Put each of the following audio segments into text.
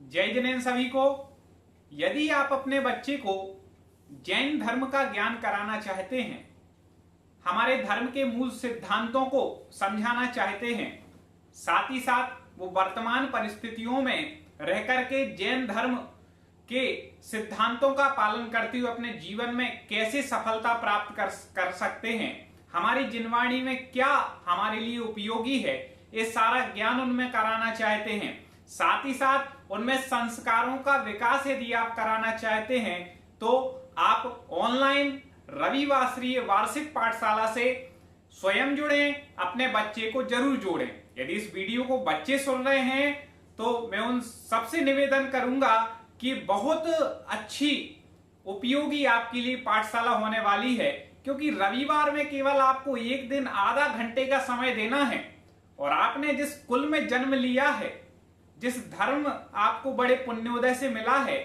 जय जिनेन्द्र सभी को। यदि आप अपने बच्चे को जैन धर्म का ज्ञान कराना चाहते हैं, हमारे धर्म के मूल सिद्धांतों को समझाना चाहते हैं, साथ ही साथ वो वर्तमान परिस्थितियों में रह करके जैन धर्म के सिद्धांतों का पालन करते हुए अपने जीवन में कैसे सफलता प्राप्त कर सकते हैं, हमारी जिनवाणी में क्या हमारे लिए उपयोगी है, ये सारा ज्ञान उनमें कराना चाहते हैं। साथ ही साथ उनमें संस्कारों का विकास यदि आप कराना चाहते हैं तो आप ऑनलाइन रविवासरीय वार्षिक पाठशाला से स्वयं जुड़ें, अपने बच्चे को जरूर जोड़ें। यदि इस वीडियो को बच्चे सुन रहे हैं तो मैं उन सबसे निवेदन करूंगा कि बहुत अच्छी उपयोगी आपके लिए पाठशाला होने वाली है, क्योंकि रविवार में केवल आपको एक दिन आधा घंटे का समय देना है और आपने जिस कुल में जन्म लिया है, जिस धर्म आपको बड़े पुण्योदय से मिला है,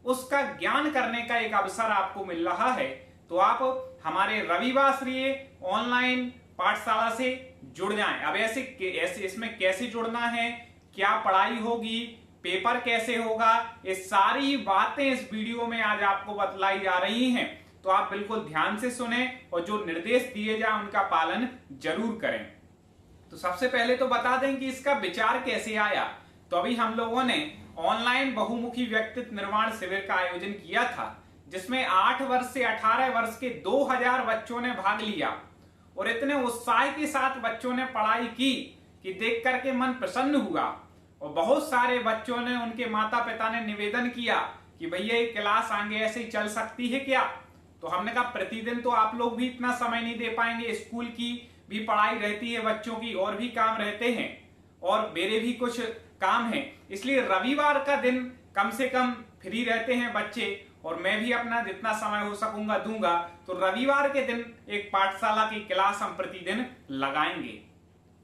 उसका ज्ञान करने का एक अवसर आपको मिल रहा है। तो आप हमारे रविवासरीय ऑनलाइन पाठशाला से जुड़ जाएं। अब ऐसे इसमें कैसे जुड़ना है, क्या पढ़ाई होगी, पेपर कैसे होगा, ये सारी बातें इस वीडियो में आज आपको बतलाई जा रही हैं। तो आप बिल्कुल ध्यान से सुने और जो निर्देश दिए जाए उनका पालन जरूर करें। तो सबसे पहले तो बता दें कि इसका विचार कैसे आया। तो अभी हम लोगों ने ऑनलाइन बहुमुखी व्यक्तित्व निर्माण शिविर का आयोजन किया था, जिसमें 8 वर्ष से 18 वर्ष के 2000 बच्चों ने भाग लिया और इतने उत्साह के साथ बच्चों ने पढ़ाई की कि देख करके मन प्रसन्न हुआ। और बहुत सारे बच्चों ने, उनके माता पिता ने निवेदन किया कि भैया ये क्लास आगे ऐसे ही चल सकती है क्या। तो हमने कहा प्रतिदिन तो आप लोग भी इतना समय नहीं दे पाएंगे, स्कूल की भी पढ़ाई रहती है, बच्चों की और भी काम रहते हैं और मेरे भी कुछ काम है, इसलिए रविवार का दिन कम से कम फ्री रहते हैं बच्चे और मैं भी अपना जितना समय हो सकूंगा दूंगा। तो रविवार के दिन एक पाठशाला की क्लास हम प्रतिदिन लगाएंगे,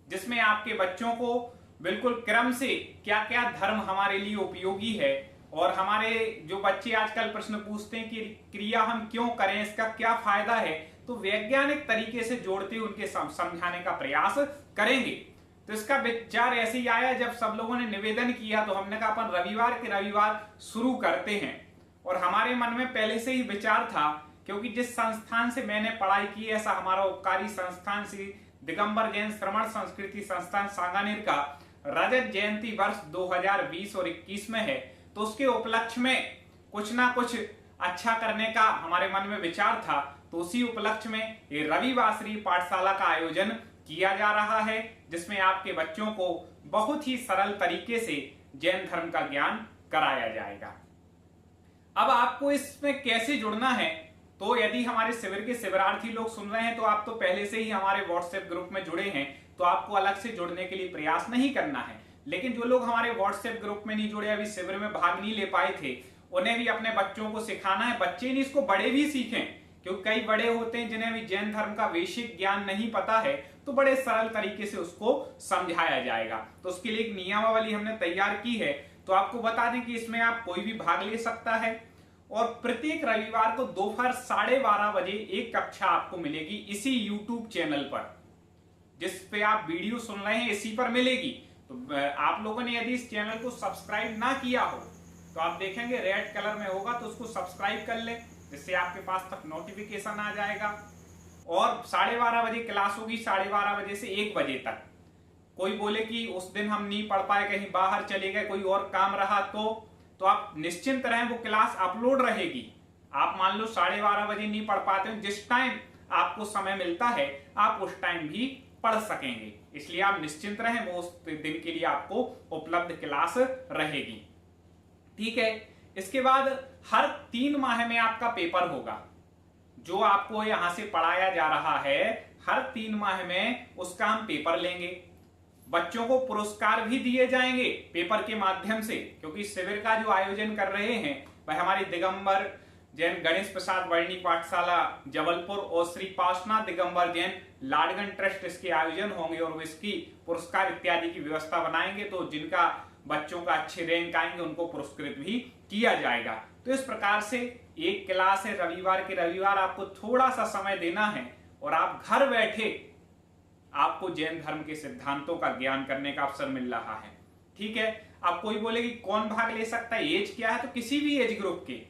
जिसमें आपके बच्चों को बिल्कुल क्रम से क्या क्या धर्म हमारे लिए उपयोगी है और हमारे जो बच्चे आजकल प्रश्न पूछते हैं कि क्रिया हम क्यों करें, इसका क्या फायदा है, तो वैज्ञानिक तरीके से जोड़ते हुए उनके समझाने का प्रयास करेंगे। तो इसका विचार ऐसे ही आया जब सब लोगों ने निवेदन किया, तो हमने कहा अपन रविवार के रविवार शुरू करते हैं। और हमारे मन में पहले से ही विचार था, क्योंकि जिस संस्थान से मैंने पढ़ाई की, ऐसा हमारा उपकारी संस्थान श्री दिगंबर जैन श्रवण संस्कृति संस्थान सांगानेर का रजत जयंती वर्ष 2020 और 21 में है। तो उसके उपलक्ष्य में कुछ ना कुछ अच्छा करने का हमारे मन में विचार था। तो उसी उपलक्ष्य में ये रविवासरीय पाठशाला का आयोजन किया जा रहा है, जिसमें आपके बच्चों को बहुत ही सरल तरीके से जैन धर्म का ज्ञान कराया जाएगा। अब आपको इसमें कैसे जुड़ना है, तो यदि हमारे शिविर के शिविरार्थी लोग सुन रहे हैं तो आप तो पहले से ही हमारे व्हाट्सएप ग्रुप में जुड़े हैं, तो आपको अलग से जुड़ने के लिए प्रयास नहीं करना है। लेकिन जो लोग हमारे व्हाट्सएप ग्रुप में नहीं जुड़े, अभी शिविर में भाग नहीं ले पाए थे, उन्हें भी अपने बच्चों को सिखाना है। बच्चे नहीं, इसको बड़े भी सीखें, क्योंकि कई बड़े होते हैं जिन्हें भी जैन धर्म का बेसिक ज्ञान नहीं पता है, तो बड़े सरल तरीके से उसको समझाया जाएगा। तो उसके लिए एक नियमावली हमने तैयार की है। तो आपको बता दें कि इसमें आप कोई भी भाग ले सकता है और प्रत्येक रविवार को दोपहर 12:30 बजे एक कक्षा आपको मिलेगी इसी यूट्यूब चैनल पर, जिस पे आप वीडियो सुन रहे हैं इसी पर मिलेगी। तो आप लोगों ने यदि इस चैनल को सब्सक्राइब ना किया हो तो आप देखेंगे रेड कलर में होगा, तो उसको सब्सक्राइब कर लें, जिससे आपके पास तक नोटिफिकेशन आ जाएगा। और 12:30 बजे क्लास होगी, 12:30 बजे से 1 बजे तक। कोई बोले कि उस दिन हम नहीं पढ़ पाए, कहीं बाहर चले गए, कोई और काम रहा, तो आप निश्चिंत रहें, वो क्लास अपलोड रहेगी। आप मान लो 12:30 बजे नहीं पढ़ पाते हो, जिस टाइम आपको समय मिलता है आप उस टाइम भी पढ़ सकेंगे, इसलिए आप निश्चिंत रहें, वो उस दिन के लिए आपको उपलब्ध क्लास रहेगी। ठीक है। इसके बाद हर 3 माह में आपका पेपर होगा, जो आपको यहां से पढ़ाया जा रहा है, हर 3 माह में उसका हम पेपर लेंगे। बच्चों को पुरस्कार भी दिए जाएंगे पेपर के माध्यम से, क्योंकि शिविर का जो आयोजन कर रहे हैं वह हमारी दिगंबर जैन गणेश प्रसाद वर्णी पाठशाला जबलपुर और श्री पार्श्वनाथ दिगंबर जैन लाडगंज ट्रस्ट इसके आयोजन होंगे और इसकी पुरस्कार इत्यादि की व्यवस्था बनाएंगे। तो जिनका बच्चों का अच्छे रैंक आएंगे उनको पुरस्कृत भी किया जाएगा। तो इस प्रकार से एक क्लास है, रविवार के रविवार आपको थोड़ा सा समय देना है और आप घर बैठे आपको जैन धर्म के सिद्धांतों का ज्ञान करने का अवसर मिल रहा है। ठीक है। अब कोई बोले कि कौन भाग ले सकता है, एज क्या है, तो किसी भी एज ग्रुप के,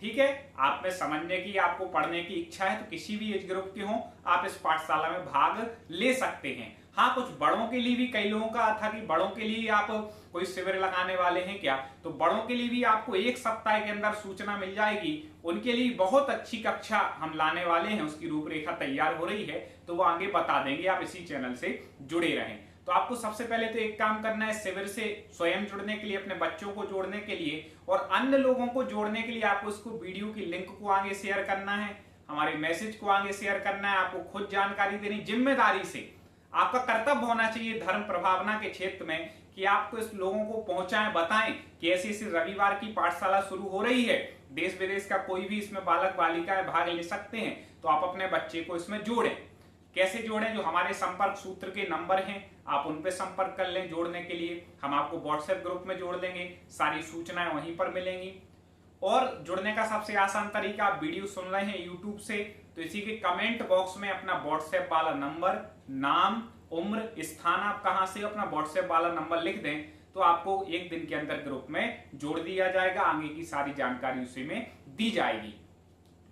ठीक है, आप में समझने की, आपको पढ़ने की इच्छा है तो किसी भी एज ग्रुप के हो आप इस पाठशाला में भाग ले सकते हैं। हाँ, कुछ बड़ों के लिए भी, कई लोगों का था कि बड़ों के लिए आप कोई शिविर लगाने वाले हैं क्या, तो बड़ों के लिए भी आपको 1 सप्ताह के अंदर सूचना मिल जाएगी। उनके लिए बहुत अच्छी कक्षा हम लाने वाले हैं, उसकी रूपरेखा तैयार हो रही है, तो वो आगे बता देंगे, आप इसी चैनल से जुड़े रहें। तो आपको सबसे पहले तो एक काम करना है, शिविर से स्वयं जुड़ने के लिए, अपने बच्चों को जोड़ने के लिए और अन्य लोगों को जोड़ने के लिए आपको इसको वीडियो की लिंक को आगे शेयर करना है, हमारे मैसेज को आगे शेयर करना है, आपको खुद जानकारी देनी, जिम्मेदारी से आपका कर्तव्य होना चाहिए धर्म प्रभावना के क्षेत्र में कि आपको इस लोगों को पहुंचाएं, बताएं कि ऐसी रविवार की पाठशाला शुरू हो रही है, देश विदेश का कोई भी इसमें बालक बालिकाएं भाग ले सकते हैं, तो आप अपने बच्चे को इसमें जोड़ें। कैसे जोड़ें, जो हमारे संपर्क सूत्र के नंबर हैं आप उन पे संपर्क कर लें जोड़ने के लिए, हम आपको व्हाट्सएप ग्रुप में जोड़ देंगे, सारी सूचनाएं वहीं पर मिलेंगी। और जुड़ने का सबसे आसान तरीका, आप वीडियो सुन रहे हैं यूट्यूब से तो इसी के कमेंट बॉक्स में अपना व्हाट्सएप वाला नंबर, नाम, उम्र, स्थान, आप कहां से, अपना व्हाट्सएप वाला नंबर लिख दें तो आपको 1 दिन के अंदर ग्रुप में जोड़ दिया जाएगा, आगे की सारी जानकारी उसी में दी जाएगी।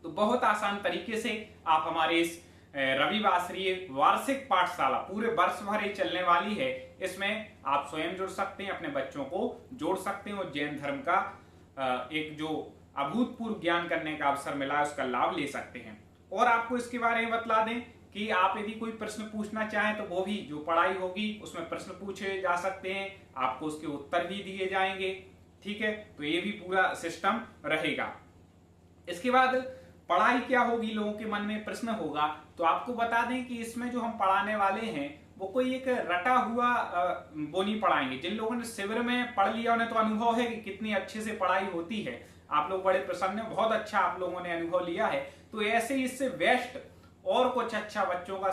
तो बहुत आसान तरीके से आप हमारे इस रविवासरीय वार्षिक पाठशाला पूरे वर्ष भर ही चलने वाली है, इसमें आप स्वयं जुड़ सकते हैं, अपने बच्चों को जोड़ सकते हैं और जैन धर्म का एक जो अभूतपूर्व ज्ञान करने का अवसर मिला है उसका लाभ ले सकते हैं। और आपको इसके बारे में बतला दें कि आप यदि कोई प्रश्न पूछना चाहें तो वो भी जो पढ़ाई होगी उसमें प्रश्न पूछे जा सकते हैं, आपको उसके उत्तर भी दिए जाएंगे, ठीक है, तो ये भी पूरा सिस्टम रहेगा। इसके बाद पढ़ाई क्या होगी, लोगों के मन में प्रश्न होगा, तो आपको बता दें कि इसमें जो हम पढ़ाने वाले हैं वो कोई एक रटा हुआ वो नहीं पढ़ाएंगे। जिन लोगों ने शिविर में पढ़ लिया उन्हें तो अनुभव है कि कितनी अच्छे से पढ़ाई होती है, आप लोग बड़े प्रसन्न हैं, बहुत अच्छा आप लोगों ने अनुभव लिया है, तो ऐसे ही इससे बेस्ट और कुछ अच्छा बच्चों का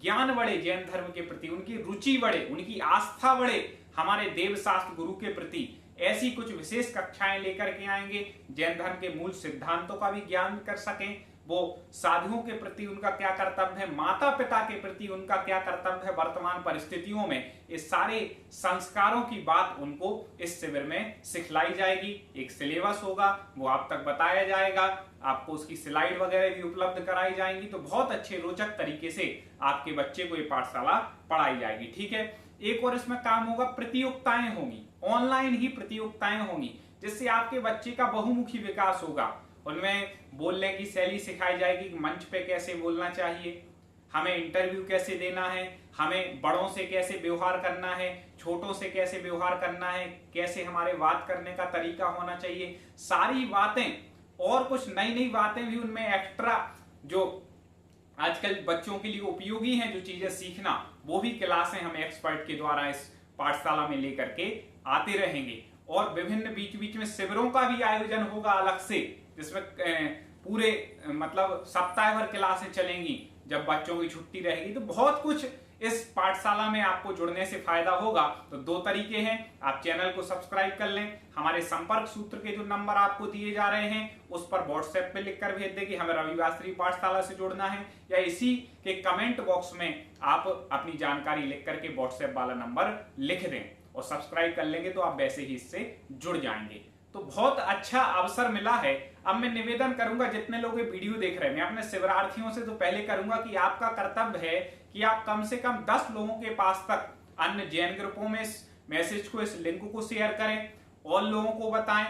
ज्ञान बढ़े जैन धर्म के प्रति, उनकी रुचि बढ़े, उनकी आस्था बढ़े हमारे देव शास्त्र गुरु के प्रति, ऐसी कुछ विशेष कक्षाएं लेकर के आएंगे, जैन धर्म के मूल सिद्धांतों का भी ज्ञान कर सकें, वो साधुओं के प्रति उनका क्या कर्तव्य है, माता पिता के प्रति उनका क्या कर्तव्य है वर्तमान परिस्थितियों में, इस सारे संस्कारों की बात उनको इस शिविर में सिखलाई जाएगी। एक सिलेबस होगा वो आप तक बताया जाएगा, आपको उसकी स्लाइड वगैरह भी उपलब्ध कराई जाएंगी, तो बहुत अच्छे रोचक तरीके से आपके बच्चे को ये पाठशाला पढ़ाई जाएगी, ठीक है। एक और इसमें काम होगा, प्रतियोगिताएं होंगी, ऑनलाइन ही प्रतियोगिताएं होंगी, जिससे आपके बच्चे का बहुमुखी विकास होगा। उनमें बोलने की शैली सिखाई जाएगी कि मंच पे कैसे बोलना चाहिए, हमें इंटरव्यू कैसे देना है, हमें बड़ों से कैसे व्यवहार करना है, छोटों से कैसे व्यवहार करना है, कैसे हमारे बात करने का तरीका होना चाहिए, सारी बातें और कुछ नई नई बातें भी उनमें एक्स्ट्रा जो आजकल बच्चों के लिए उपयोगी हैं, जो चीजें सीखना, वो भी क्लासें हम एक्सपर्ट के द्वारा इस पाठशाला में लेकर के आते रहेंगे। और विभिन्न बीच बीच में शिविरों का भी आयोजन होगा अलग से, जिसमें पूरे मतलब सप्ताह भर क्लासें चलेंगी, जब बच्चों की छुट्टी रहेगी, तो बहुत कुछ इस पाठशाला में आपको जुड़ने से फायदा होगा। तो 2 तरीके हैं, आप चैनल को सब्सक्राइब कर लें, हमारे संपर्क सूत्र के जो नंबर आपको दिए जा रहे हैं उस पर व्हाट्सएप पे लिखकर भेज दें कि हमें रविवासरी पाठशाला से जुड़ना है, या इसी के कमेंट बॉक्स में आप अपनी जानकारी लिख करके व्हाट्सएप वाला नंबर लिख दें और सब्सक्राइब कर लेंगे तो आप वैसे ही इससे जुड़ जाएंगे। तो बहुत अच्छा अवसर मिला है। अब मैं निवेदन करूंगा, जितने लोग ये वीडियो देख रहे हैं, मैं अपने शिविरार्थियों से तो पहले करूंगा कि आपका कर्तव्य है कि आप कम से कम 10 लोगों के पास तक अन्य जैन ग्रुपों में इस मैसेज को, इस लिंक को शेयर करें और लोगों को बताएं,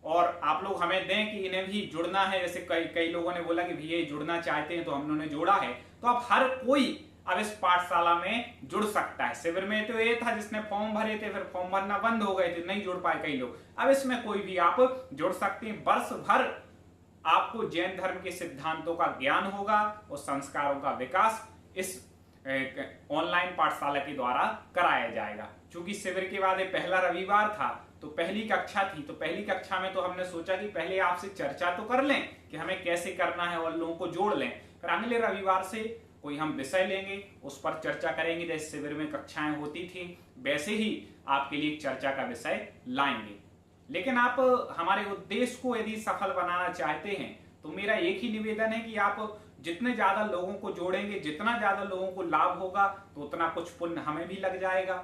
और आप लोग हमें दें कि इन्हें भी जुड़ना है। जैसे कई लोगों ने बोला कि भैया जुड़ना चाहते हैं, तो हम उन्होंने जोड़ा है, तो अब हर कोई अब इस पाठशाला में जुड़ सकता है। शिविर में तो ये था जिसने फॉर्म भरे थे, फिर फॉर्म भरना बंद हो गए थे, नहीं जुड़ पाए कई लोग, अब इसमें कोई भी आप जुड़ सकते हैं। वर्ष भर आपको जैन धर्म के सिद्धांतों का ज्ञान होगा और संस्कारों का विकास इस ऑनलाइन पाठशाला के द्वारा कराया जाएगा। क्योंकि शिविर के बाद ये पहला रविवार था, तो पहली कक्षा थी, तो पहली कक्षा में तो हमने सोचा कि पहले आपसे चर्चा तो कर लें कि हमें कैसे करना है और लोगों को जोड़ लें, फिर अगले रविवार से कोई हम विषय लेंगे, उस पर चर्चा करेंगे। जैसे शिविर में कक्षाएं होती थी वैसे ही आपके लिए एक चर्चा का विषय लाएंगे। लेकिन आप हमारे उद्देश्य को यदि सफल बनाना चाहते हैं तो मेरा एक ही निवेदन है कि आप जितने ज्यादा लोगों को जोड़ेंगे, जितना ज्यादा लोगों को लाभ होगा, तो उतना कुछ पुण्य हमें भी लग जाएगा।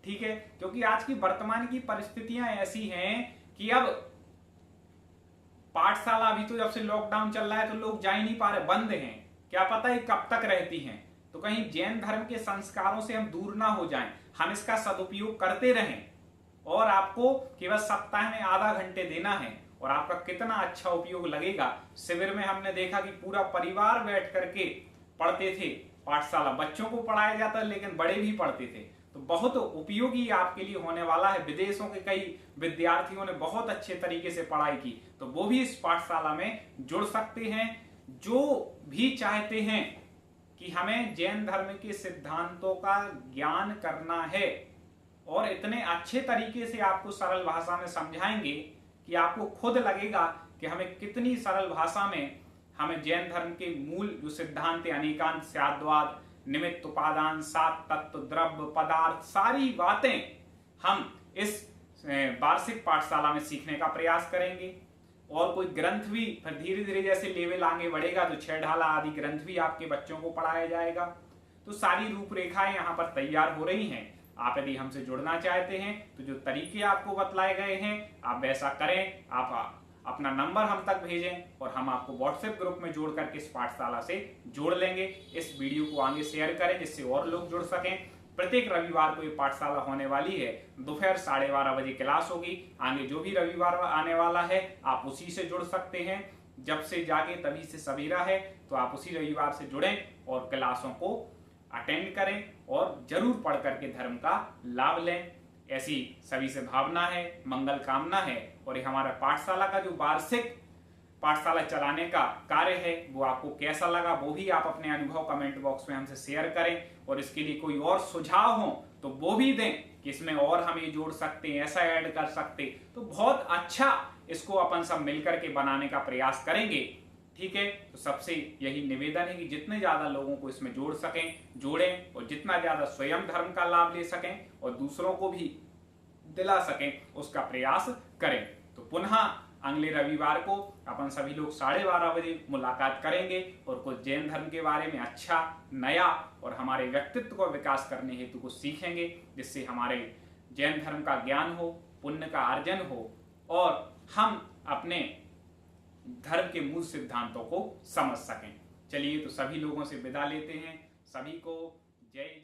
ठीक है, क्योंकि आज की वर्तमान की परिस्थितियां ऐसी हैं कि अब पाठशाला अभी तो जब से लॉकडाउन चल रहा है तो लोग जा ही नहीं पा रहे, बंद हैं, क्या पता है कब तक रहती हैं। तो कहीं जैन धर्म के संस्कारों से हम दूर ना हो जाएं, हम इसका सदुपयोग करते रहें। और आपको केवल सप्ताह में आधा घंटे देना है और आपका कितना अच्छा उपयोग लगेगा। शिविर में हमने देखा कि पूरा परिवार बैठ करके पढ़ते थे, पाठशाला बच्चों को पढ़ाया जाता लेकिन बड़े भी पढ़ते थे, तो बहुत उपयोगी आपके लिए होने वाला है। विदेशों के कई विद्यार्थियों ने बहुत अच्छे तरीके से पढ़ाई की, तो वो भी इस पाठशाला में जुड़ सकते हैं। जो भी चाहते हैं कि हमें जैन धर्म के सिद्धांतों का ज्ञान करना है और इतने अच्छे तरीके से आपको सरल भाषा में समझाएंगे कि आपको खुद लगेगा कि हमें कितनी सरल भाषा में हमें जैन धर्म के मूल जो सिद्धांत अनेकांत स्याद्वाद, निमित्त उपादान, सात तत्व, द्रव्य, पदार्थ, सारी बातें हम इस वार्षिक पाठशाला में सीखने का प्रयास करेंगे। और कोई ग्रंथ भी फिर धीरे धीरे जैसे लेवल आगे बढ़ेगा तो छेड़ाला आदि ग्रंथ भी आपके बच्चों को पढ़ाया जाएगा। तो सारी रूपरेखाएं यहाँ पर तैयार हो रही हैं। आप यदि हमसे जुड़ना चाहते हैं तो जो तरीके आपको बतलाए गए हैं आप वैसा करें। आप अपना नंबर हम तक भेजें और हम आपको व्हाट्सएप ग्रुप में जोड़ करके इस पाठशाला से जोड़ लेंगे। इस वीडियो को आगे शेयर करें जिससे और लोग जुड़ सकें। प्रत्येक रविवार को ये पाठशाला होने वाली है, दोपहर 12:30 बजे क्लास होगी। आगे जो भी रविवार आने वाला है आप उसी से जुड़ सकते हैं। जब से जागे तभी से सवेरा है, तो आप उसी रविवार से जुड़ें और क्लासों को अटेंड करें और जरूर पढ़ करके धर्म का लाभ लें। ऐसी सभी से भावना है, मंगल कामना है। और ये हमारा पाठशाला का जो वार्षिक पाठशाला चलाने का कार्य है वो आपको कैसा लगा वो भी आप अपने अनुभव कमेंट बॉक्स में हमसे शेयर करें। और इसके लिए कोई और सुझाव हो तो वो भी दें कि इसमें और हम ये जोड़ सकते हैं, ऐसा ऐड कर सकते, तो बहुत अच्छा इसको अपन सब मिलकर के बनाने का प्रयास करेंगे। ठीक है, तो सबसे यही निवेदन है कि जितने ज्यादा लोगों को इसमें जोड़ सकें जोड़ें और जितना ज्यादा स्वयं धर्म का लाभ ले सकें और दूसरों को भी दिला सकें उसका प्रयास करें। तो पुनः अगले रविवार को अपन सभी लोग 12:30 बजे मुलाकात करेंगे और कुछ जैन धर्म के बारे में अच्छा, नया और हमारे व्यक्तित्व को विकास करने हेतु कुछ सीखेंगे, जिससे हमारे जैन धर्म का ज्ञान हो, पुण्य का अर्जन हो और हम अपने धर्म के मूल सिद्धांतों को समझ सकें। चलिए, तो सभी लोगों से विदा लेते हैं। सभी को जय